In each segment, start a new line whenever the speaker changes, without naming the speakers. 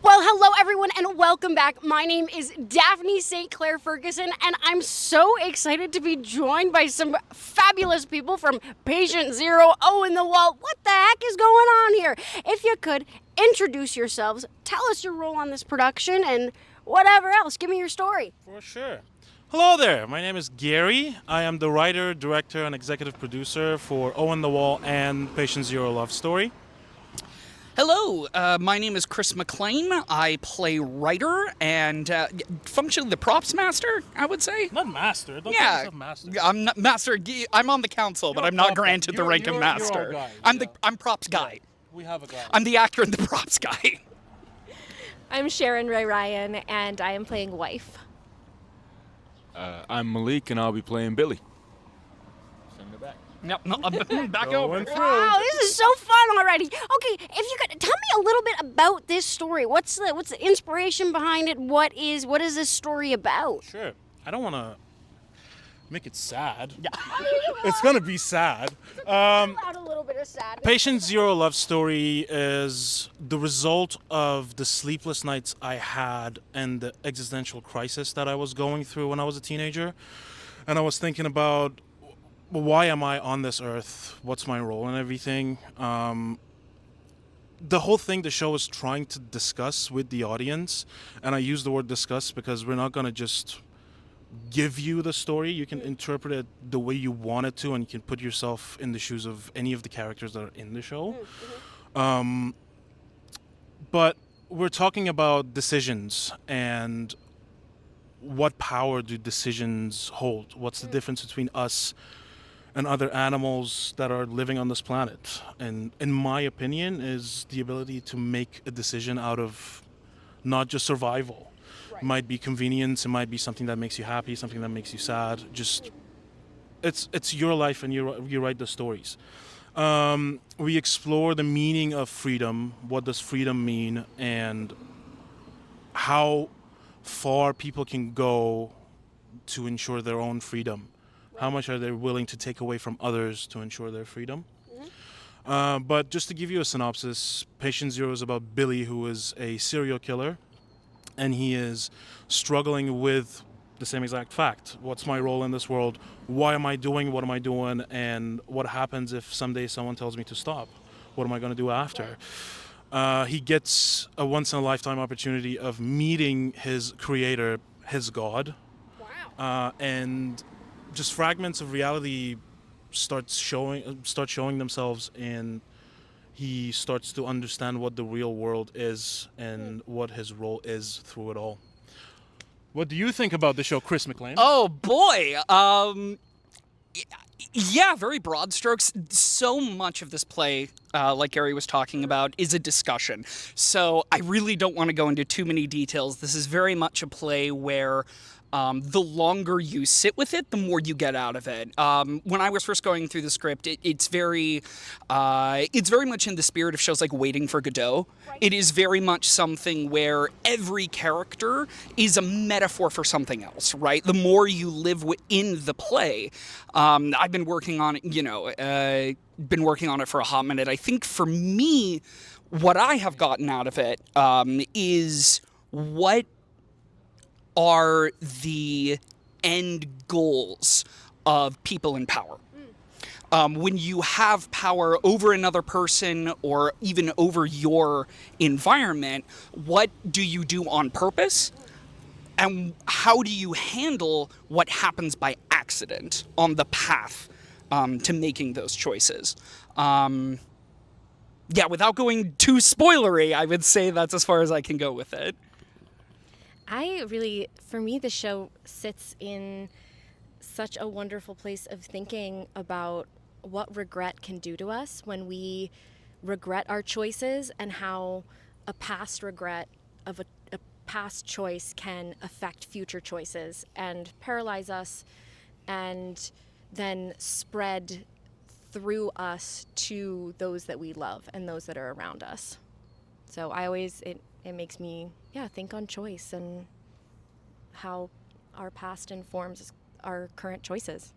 Well, hello everyone and welcome back. My name is Daphne St. Clair Ferguson and I'm so excited to be joined by some fabulous people from Patient Zero, in the Wall. What the heck is going on here? If you could introduce yourselves, tell us your role on this production and whatever else. Give me your story.
For sure. Hello there, my name is Gary. I am the writer, director, and executive producer for in the Wall and Patient Zero Love Story.
Hello, my name is Chris Maclean. I play writer and functionally the props master, I would say.
Not master. Don't call
Yeah,
yourself master.
I'm not master. I'm on the council, but I'm not granted the rank of
You're
master.
our guy,
I'm props guy.
We have a guy.
I'm the actor and the props guy.
I'm Sharon Rae Ryan, and I am playing wife.
I'm Malik, and I'll be playing Billy. Send it back.
Yep, no, I'm back over.
Wow, this is so fun already. Okay, if you could tell me a little bit about this story. What's the inspiration behind it? What is this story about?
Sure. I don't want to make it sad.
Yeah.
It's going to be sad.
Out a little bit of sadness.
Patient Zero Love Story is the result of the sleepless nights I had and the existential crisis that I was going through when I was a teenager. And I was thinking about, why am I on this earth? What's my role and everything? The whole thing the show is trying to discuss with the audience, and I use the word discuss because we're not going to just give you the story. You can interpret it the way you want it to, and you can put yourself in the shoes of any of the characters that are in the show. But we're talking about decisions and what power do decisions hold? What's the difference between us and other animals that are living on this planet? And in my opinion is the ability to make a decision out of not just survival. It might be convenience, it might be something that makes you happy, something that makes you sad. Just it's your life and you write the stories. We explore the meaning of freedom, what does freedom mean, and how far people can go to ensure their own freedom. How much are they willing to take away from others to ensure their freedom? But just to give you a synopsis, Patient Zero is about Billy, who is a serial killer, and he is struggling with the same exact fact. What's my role in this world? Why am I doing what am I doing? And what happens if someday someone tells me to stop? What am I going to do after? He gets a once-in-a-lifetime opportunity of meeting his creator, his God.
Wow.
And just fragments of reality start showing themselves, and he starts to understand what the real world is and what his role is through it all. What do you think about the show, Chris Maclean?
Oh boy. Yeah, very broad strokes. So much of this play, like Gary was talking about, is a discussion. So I really don't want to go into too many details. This is very much a play where the longer you sit with it, the more you get out of it. When I was first going through the script, it's very much in the spirit of shows like Waiting for Godot. Right. It is very much something where every character is a metaphor for something else, right? The more you live within the play, I've been working on it, been working on it for a hot minute. I think for me, what I have gotten out of it is what are the end goals of people in power. When you have power over another person or even over your environment, what do you do on purpose? And how do you handle what happens by accident on the path to making those choices? Yeah, without going too spoilery, I would say that's as far as I can go with it.
For me, the show sits in such a wonderful place of thinking about what regret can do to us when we regret our choices, and how a past regret of a past choice can affect future choices and paralyze us, and then spread through us to those that we love and those that are around us. So it makes me think on choice and how our past informs our current choices.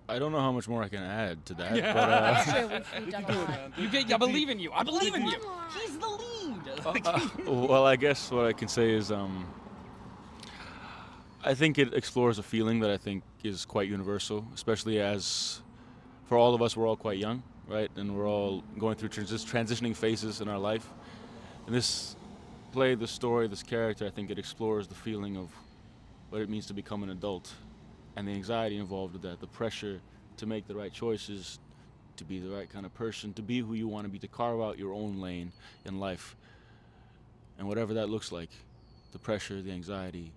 I don't know how much more I can add to that,
Yeah.
but
Sure, we've done a lot.
I believe in you. I believe in you. He's the lead.
Well, I guess what I can say is I think it explores a feeling that I think is quite universal, especially as for all of us, we're all quite young, right? And we're all going through transitioning phases in our life. And this play, this story, this character, I think it explores the feeling of what it means to become an adult and the anxiety involved with that, the pressure to make the right choices, to be the right kind of person, to be who you want to be, to carve out your own lane in life. And whatever that looks like, the pressure, the anxiety,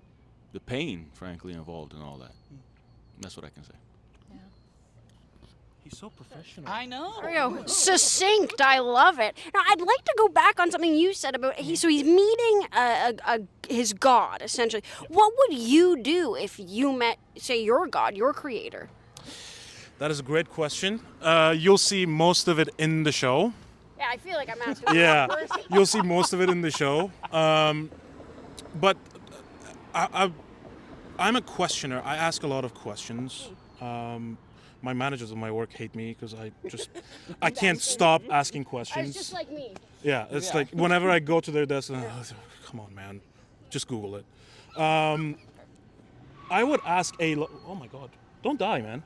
the pain, frankly, involved in all that. That's what I can say.
He's so professional.
I know.
There you go. Succinct. I love it. Now, I'd like to go back on something you said about so he's meeting his god, essentially. What would you do if you met, say, your god, your creator?
That is a great question. You'll see most of it in the show.
Yeah, I feel like I'm asking.
Yeah, you'll see most of it in the show. But I'm a questioner. I ask a lot of questions. My managers of my work hate me because I can't stop asking questions.
It's just like me.
Yeah, it's like whenever I go to their desk, come on, man, just Google it. I would ask oh my God, don't die, man.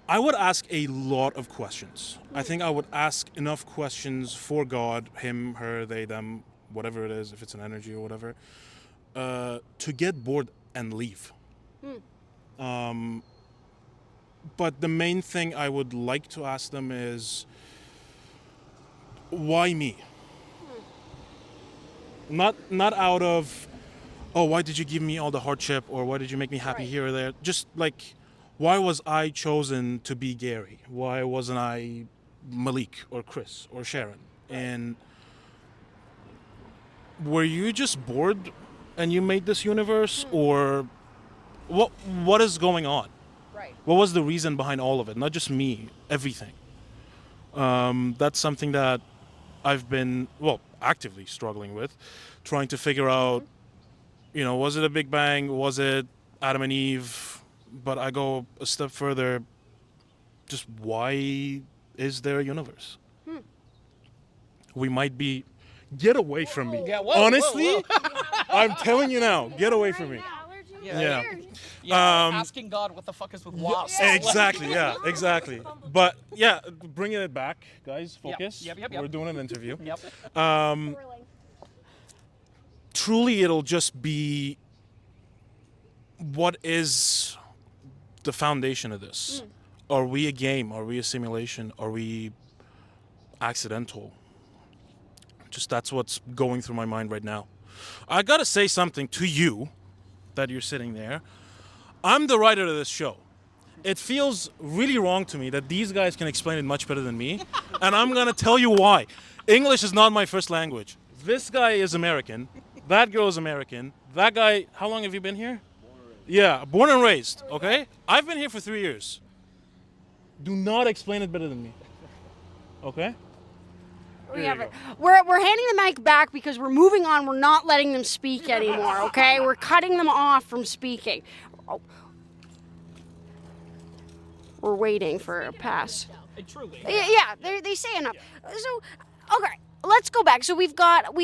I would ask a lot of questions. I think I would ask enough questions for God, him, her, they, them, whatever it is, if it's an energy or whatever, to get bored and leave. But the main thing I would like to ask them is, why me? Not out of, oh, why did you give me all the hardship, or why did you make me happy here or there? Just like, why was I chosen to be Gary? Why wasn't I Malik or Chris or Sharon? And were you just bored and you made this universe, or what is going on?
Right.
What was the reason behind all of it? Not just me, everything. That's something that I've been, actively struggling with, trying to figure out, was it a Big Bang? Was it Adam and Eve? But I go a step further, just why is there a universe? We might be, get away from me.
Yeah, whoa,
Honestly,
whoa,
I'm telling you now, get away from me. Yeah.
Asking God what the fuck is with wasps.
Exactly, yeah, exactly. But yeah, bringing it back, guys, focus.
Yep.
We're doing an interview.
Yep.
Truly, it'll just be, what is the foundation of this? Are we a game? Are we a simulation? Are we accidental? Just that's what's going through my mind right now. I gotta say something to you that you're sitting there. I'm the writer of this show. It feels really wrong to me that these guys can explain it much better than me, and I'm gonna tell you why. English is not my first language. This guy is American. That girl is American. That guy, how long have you been here? Yeah, born and raised, okay? I've been here for 3 years. Do not explain it better than me, okay?
We're handing the mic back because we're moving on. We're not letting them speak anymore, okay? We're cutting them off from speaking. We're waiting for a pass.
Truly.
Yeah, they say enough. So, okay, let's go back. So we've got.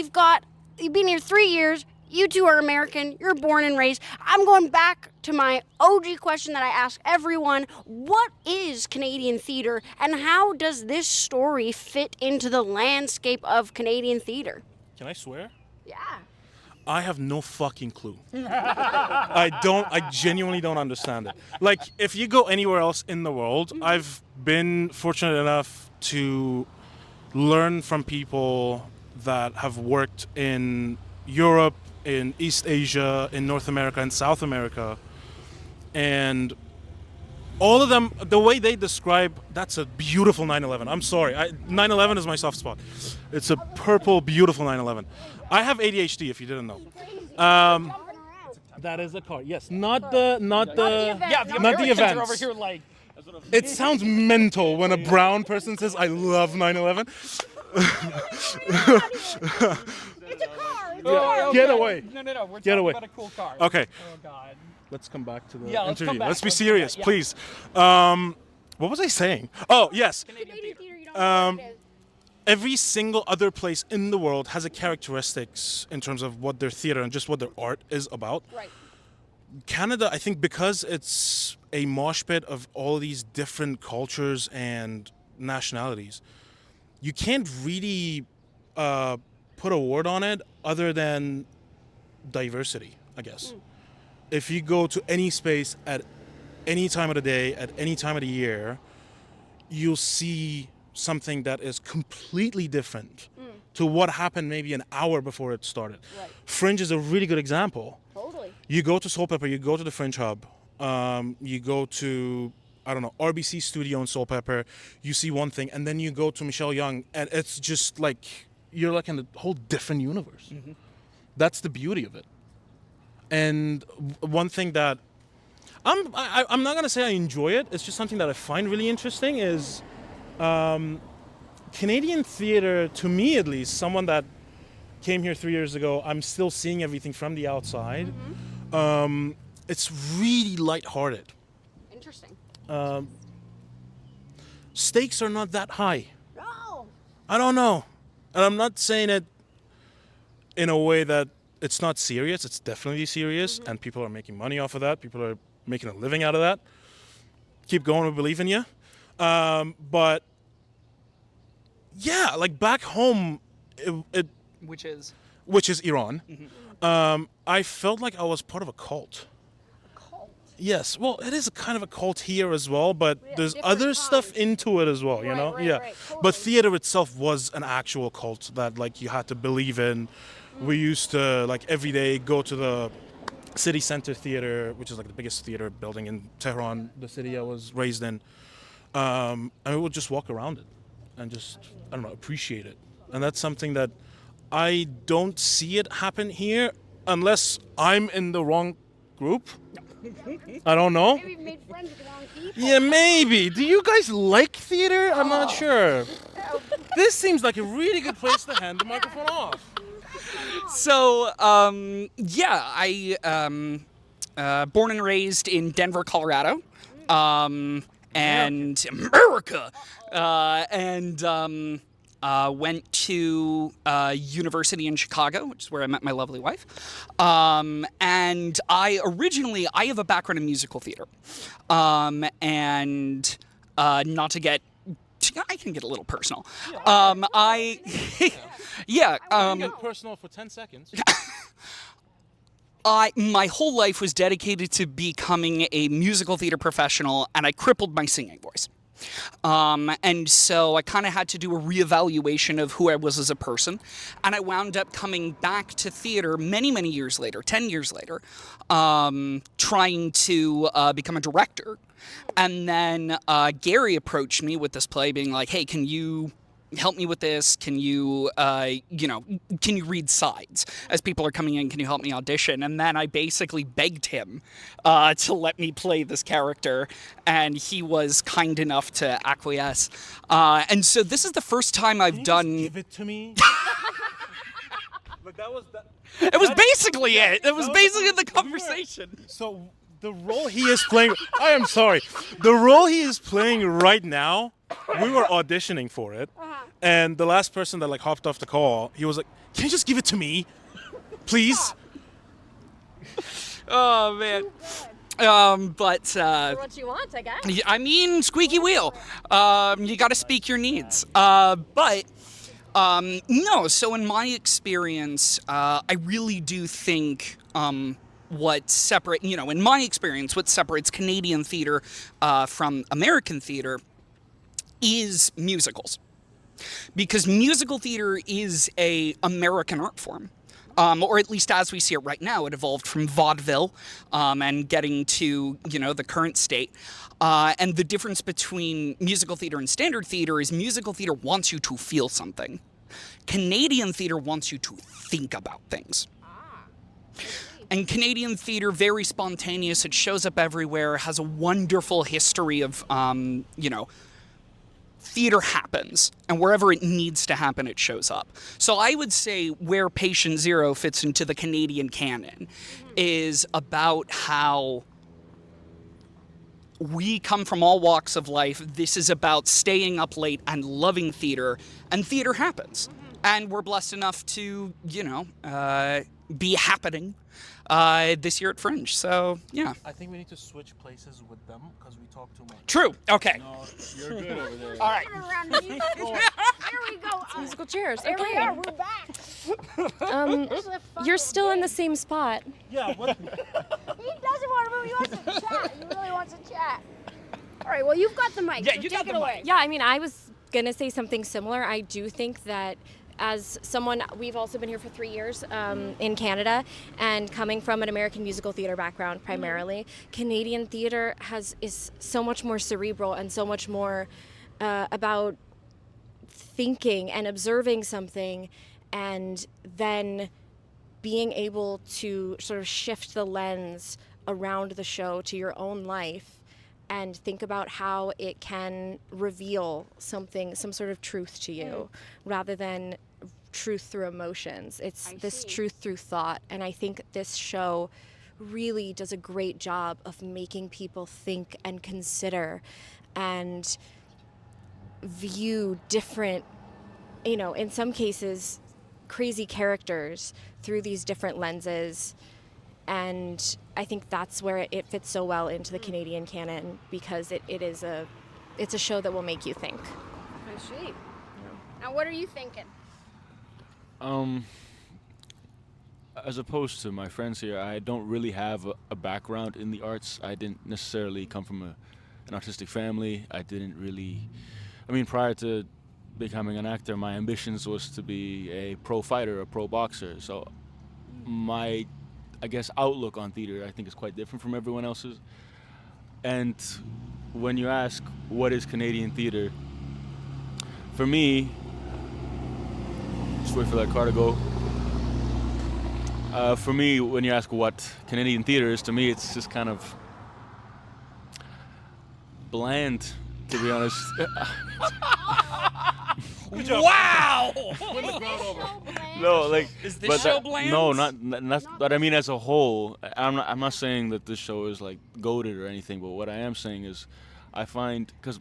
You've been here 3 years. You two are American. You're born and raised. I'm going back to my OG question that I ask everyone. What is Canadian theatre, and how does this story fit into the landscape of Canadian theatre?
Can I swear?
Yeah.
I have no fucking clue. I genuinely don't understand it. Like, if you go anywhere else in the world, I've been fortunate enough to learn from people that have worked in Europe, in East Asia, in North America, and South America. And all of them, the way they describe, that's a beautiful 911. I'm sorry. 911 is my soft spot. It's a purple, beautiful 911. I have ADHD, if you didn't know. That is a car. Yes, not the events.
Over here, like.
It sounds mental when a brown person says, "I love 911."
It's a car.
Get away.
No. We're
Get
talking
away.
about a cool car.
Okay.
Oh, God.
Let's come back to the
Yeah, let's come
interview.
back.
Let's be
Let's come
serious,
back, yeah.
please. What was I saying? Oh, yes.
Canadian theatre, you don't know what it is.
every single other place in the world has a characteristics in terms of what their theater and just what their art is about.
Right.
Canada, I think, because it's a mosh pit of all these different cultures and nationalities, you can't really put a word on it other than diversity, I guess. If you go to any space at any time of the day, at any time of the year, you'll see something that is completely different to what happened maybe an hour before it started.
Right.
Fringe is a really good example.
Totally.
You go to Soulpepper, you go to the Fringe Hub, you go to, I don't know, RBC Studio in Soulpepper, you see one thing, and then you go to Michelle Young, and it's just like, you're like in a whole different universe. That's the beauty of it. And one thing that, I'm not going to say I enjoy it, it's just something that I find really interesting is Canadian theater, to me at least, someone that came here 3 years ago, I'm still seeing everything from the outside. It's really lighthearted.
Interesting.
Stakes are not that high.
Oh.
I don't know. And I'm not saying it in a way that it's not serious. It's definitely serious, and people are making money off of that. People are making a living out of that. Keep going, we believe in you. But yeah, like back home,
Which is?
which is Iran, I felt like I was part of a cult.
Cult.
Yes, well, it is a kind of a cult here as well, but there's
different
other stuff
kinds.
into it as well, you
Right,
know?
right,
Yeah.
right,
But
totally.
theater itself was an actual cult that like you had to believe in. We used to like every day go to the city center theater, which is like the biggest theater building in Tehran, the city I was raised in. And we would just walk around it and just, I don't know, appreciate it. And that's something that I don't see it happen here unless I'm in the wrong group. I don't know.
Maybe we've made friends with the wrong people.
Yeah, maybe. Do you guys like theater? I'm not sure. This seems like a really good place to hand the microphone off.
So, yeah, I born and raised in Denver, Colorado, and America, and went to university in Chicago, which is where I met my lovely wife. And I have a background in musical theater, and not to get. I can get a little personal. Yeah.
Get personal for 10 seconds.
My whole life was dedicated to becoming a musical theater professional, and I crippled my singing voice. And so I kind of had to do a reevaluation of who I was as a person, and I wound up coming back to theater many, many years later, 10 years later, trying to become a director. And then Gary approached me with this play, being like, "Hey, can you help me with this? Can you, can you read sides as people are coming in? Can you help me audition?" And then I basically begged him to let me play this character, and he was kind enough to acquiesce. And so this is the first time I've done.
Give it to me. But that was that.
It was basically it. It was basically the conversation.
So the role he is playing, I am sorry, the role he is playing right now, we were auditioning for it, and the last person that like hopped off the call, he was like, "Can you just give it to me, please?"
Oh man. But
For what you want, I guess.
I mean, squeaky wheel. You got to speak your needs. But no. So in my experience, I really do think what in my experience, what separates Canadian theater from American theater is musicals, because musical theater is a American art form. Or at least as we see it right now, it evolved from vaudeville and getting to, the current state. And the difference between musical theater and standard theater is musical theater wants you to feel something. Canadian theater wants you to think about things. And Canadian theater, very spontaneous, it shows up everywhere, has a wonderful history of, theater happens, and wherever it needs to happen, it shows up. So I would say where Patient Zero fits into the Canadian canon is about how we come from all walks of life. This is about staying up late and loving theater, and theater happens. And we're blessed enough to, be happening this year at Fringe. So, yeah.
I think we need to switch places with them because we talk too much.
True. Okay.
No, you're good over there.
All right.
Here we go.
Musical chairs.
Here we
Okay.
are. We're back. This is a fun
You're
little
still in
game.
the same spot.
Yeah, what?
He doesn't want to move. He wants to chat. He really wants to chat. All right. Well, you've got the mic.
Yeah,
so
you
take
got
it
the
away.
mic.
Yeah, I mean, I was going to say something similar. I do think that as someone, we've also been here for 3 years in Canada, and coming from an American musical theater background primarily, Canadian theater is so much more cerebral and so much more about thinking and observing something and then being able to sort of shift the lens around the show to your own life and think about how it can reveal something, some sort of truth to you, rather than truth through emotions. It's this truth through thought. And I think this show really does a great job of making people think and consider and view different, in some cases, crazy characters through these different lenses. And I think that's where it fits so well into the Canadian canon, because it's a show that will make you think.
I see. Now, what are you thinking?
As opposed to my friends here, I don't really have a background in the arts. I didn't necessarily come from an artistic family. I didn't really, prior to becoming an actor, my ambitions was to be a pro fighter, a pro boxer. So my, outlook on theater, I think, is quite different from everyone else's. And when you ask, what is Canadian theater? For me, just wait for that car to go. For me, when you ask what Canadian theater is, to me, it's just kind of bland, to be honest.
Wow!
No,
Is this show bland?
No, not. But I mean, as a whole, I'm not saying that this show is like goated or anything. But what I am saying is, I find, because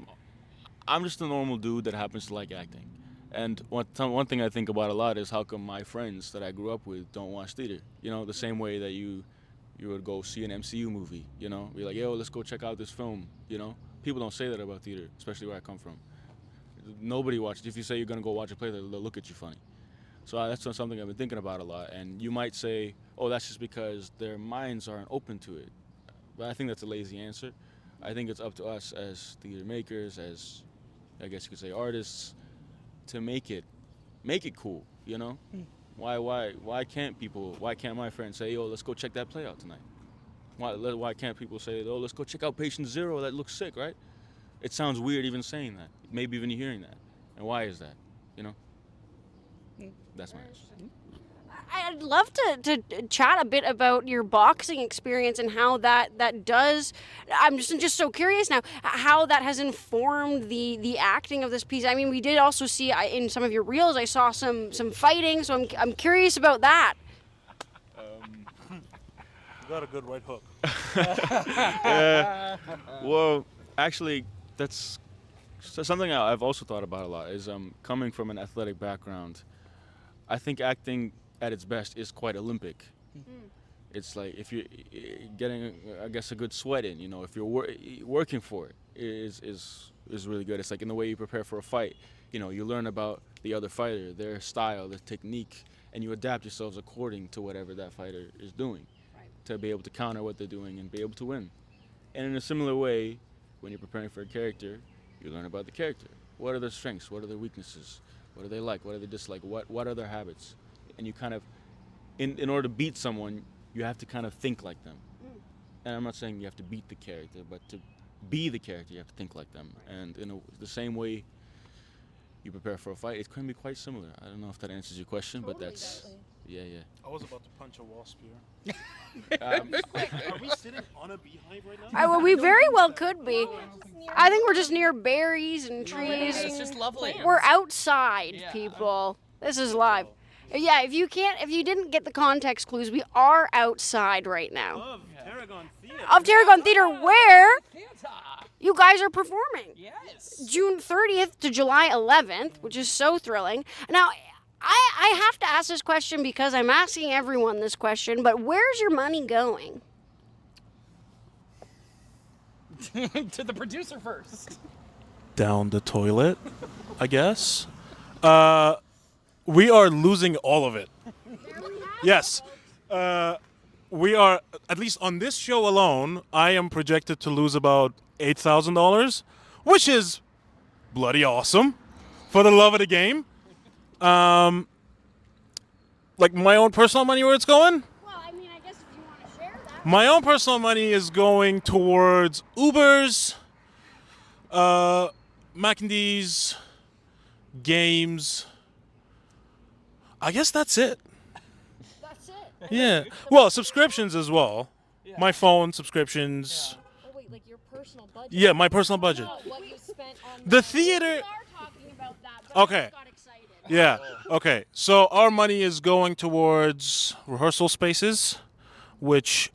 I'm just a normal dude that happens to like acting. And one thing I think about a lot is how come my friends that I grew up with don't watch theater? The same way that you would go see an MCU movie, be like, yo, let's go check out this film, People don't say that about theater, especially where I come from. Nobody watches. If you say you're going to go watch a play, they'll look at you funny. So that's something I've been thinking about a lot. And you might say, oh, that's just because their minds aren't open to it. But I think that's a lazy answer. I think it's up to us as theater makers, as, I guess you could say, artists, to make it cool, Why can't my friends say, yo, let's go check that play out tonight? Why can't people say, oh, let's go check out Patient Zero, that looks sick, right? It sounds weird even saying that, maybe even hearing that. And why is that, That's my answer.
I'd love to chat a bit about your boxing experience and how that does. I'm just so curious now how that has informed the acting of this piece. I mean, we did also see in some of your reels, I saw some fighting, so I'm curious about that.
You got a good right hook.
Well, actually, that's something I've also thought about a lot. Is coming from an athletic background, I think acting at its best is quite Olympic. It's like if you're getting, I guess, a good sweat in, if you're working for it is really good. It's like in the way you prepare for a fight, you learn about the other fighter, their style, their technique, and you adapt yourselves according to whatever that fighter is doing, to be able to counter what they're doing and be able to win. And in a similar way, when you're preparing for a character, you learn about the character. What are their strengths? What are their weaknesses? What do they like? What do they dislike? What are their habits? And you kind of, in order to beat someone, you have to kind of think like them. And I'm not saying you have to beat the character, but to be the character, you have to think like them. And in the same way you prepare for a fight, it can be quite similar. I don't know if that answers your question, but that's, yeah.
I was about to punch a wasp here. Are we sitting on a beehive right now?
Well, we very well could be. I think we're just near berries and trees.
It's just lovely.
We're outside,
Yeah.
people. This is live. Yeah, if you didn't get the context clues, we are outside right now
Of Tarragon Theater.
of Tarragon Theater, where you guys are performing.
Yes.
June 30th to July 11th, which is so thrilling. Now, I have to ask this question because I'm asking everyone this question, but where's your money going?
To the producer first.
Down the toilet, I guess. We are losing all of it. Yes. We are, at least on this show alone, I am projected to lose about $8,000, which is bloody awesome for the love of the game. Like my own personal money, where it's going?
Well, I mean, I guess if you want to share that.
My own personal money is going towards Ubers, Mac and D's, games. I guess that's it.
That's it.
Yeah. Well, subscriptions as well. My phone subscriptions.
Oh wait, like your personal budget?
Yeah, my personal budget.
What you spent on
The theater.
We are talking about that, but
Okay.
I just got excited.
Yeah. Okay. So our money is going towards rehearsal spaces, which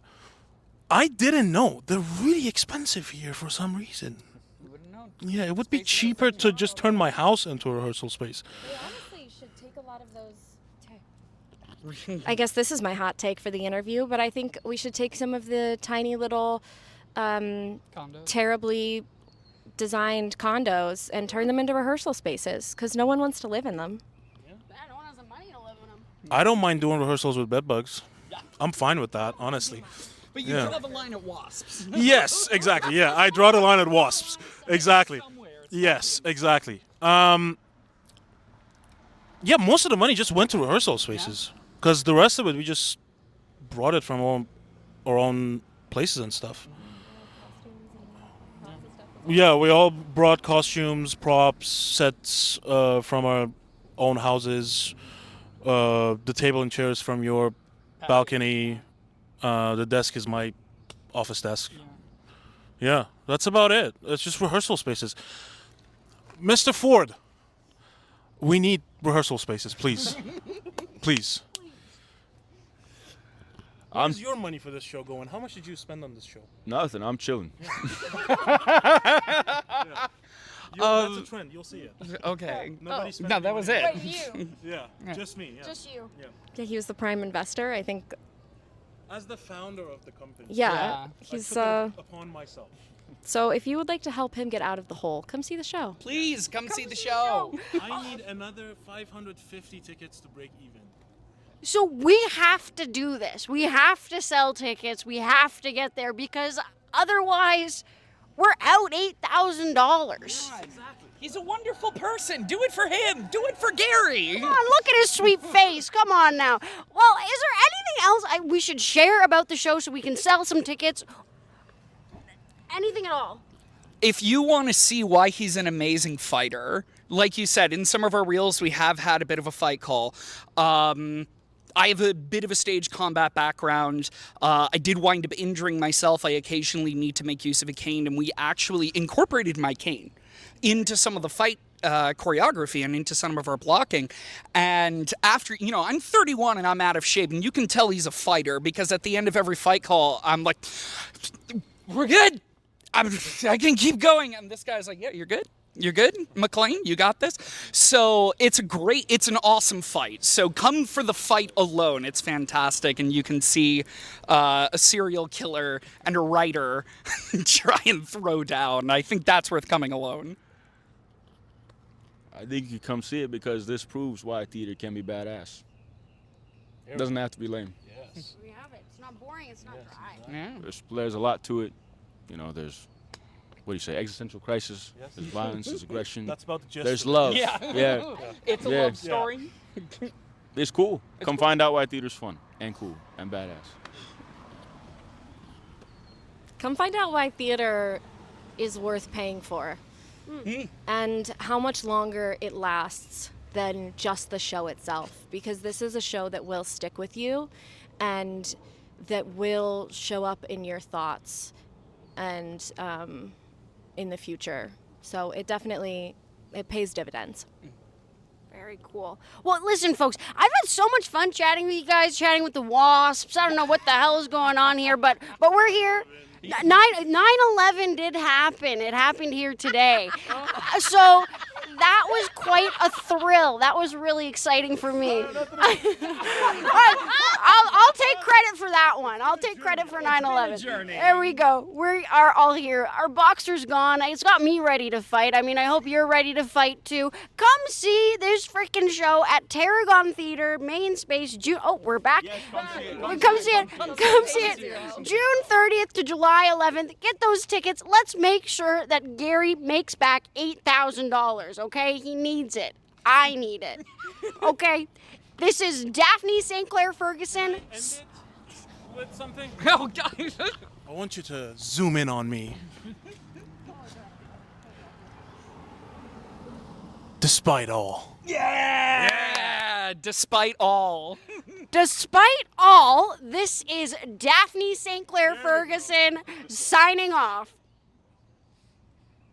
I didn't know. They're really expensive here for some reason.
You wouldn't know.
Yeah, it would be cheaper to just turn my house into a rehearsal space.
They honestly should take a lot of those. I guess this is my hot take for the interview, but I think we should take some of the tiny little,
Condos.
terribly designed condos and turn them into rehearsal spaces because no one wants to live in them.
No one has the money to live in them.
I don't mind doing rehearsals with bed bugs. I'm fine with that, honestly.
But you
Yeah.
do have a line at Wasps.
Yes, exactly. Yeah, I draw the line at wasps. Exactly.
Somewhere.
Yes, exactly. Yeah, most of the money just went to rehearsal spaces because the rest of it we just brought it from our own places and stuff. Yeah, we all brought costumes, props, sets from our own houses. The table and chairs from your balcony. The desk is my office desk. Yeah, that's about it. It's just rehearsal spaces. Mr. Ford, we need rehearsal spaces, please. Please. Where's your money for this show going? How much did you spend on this show?
Nothing. I'm chilling.
That's a trend. You'll see it.
Okay.
Nobody spent
No,
any
that was
money.
it.
Wait, you.
Yeah, just me. Yeah.
Just you.
Yeah, he was the prime investor. I think.
As the founder of the company,
Yeah,
Yeah.
I
he's.
took it upon myself.
So if you would like to help him get out of the hole, come see the show.
Please come see the show.
I need another 550 tickets to break even.
So we have to do this. We have to sell tickets. We have to get there because otherwise we're out $8,000.
He's a wonderful person. Do it for him. Do it for Gary.
Come on, look at his sweet face. Come on now. Well, is there anything else we should share about the show so we can sell some tickets? Anything at all?
If you want to see why he's an amazing fighter, like you said, in some of our reels, we have had a bit of a fight call. I have a bit of a stage combat background. I did wind up injuring myself. I occasionally need to make use of a cane, and we actually incorporated my cane into some of the fight choreography and into some of our blocking. And after, I'm 31 and I'm out of shape, and you can tell he's a fighter because at the end of every fight call, I'm like, we're good. I can keep going. And this guy's like, yeah, you're good. You're good, Maclean, you got this. So it's an awesome fight. So come for the fight alone. It's fantastic. And you can see a serial killer and a writer try and throw down. I think that's worth coming alone.
I think you come see it because this proves why theater can be badass. It doesn't have to be lame.
Yes.
We have it. It's not boring. It's not dry.
Yeah.
There's a lot to it. There's, what do you say, existential crisis.
Yes.
There's violence, there's aggression.
That's about the gist.
There's
of it.
love.
Yeah.
Yeah.
It's a
Yeah.
love story.
It's cool. Come find out why theater's fun and cool and badass.
Come find out why theater is worth paying for and how much longer it lasts than just the show itself, because this is a show that will stick with you and that will show up in your thoughts and in the future. So it pays dividends.
Very Very cool. Well, listen, folks, I've had so much fun chatting with you guys, chatting with the Wasps. I don't know what the hell is going on here, but we're here. 9/11 did happen. It happened here today. So that was quite a thrill. That was really exciting for me. I'll take credit for that one. I'll take credit for 9/11. There we go. We are all here. Our boxer's gone. It's got me ready to fight. I mean, I hope you're ready to fight too. Come see this freaking show at Tarragon Theater, Mainspace. June. Oh, we're back.
Yes, come see it.
Come see it. Come see it. June 30th to July 11th. Get those tickets. Let's make sure that Gary makes back $8,000, okay? He needs it. I need it. Okay? This is Daphne St. Clair Ferguson.
With something?
Oh, guys.
I want you to zoom in on me. Despite all.
Yeah! Despite all.
Despite all, this is Daphne St. Clair Ferguson signing off.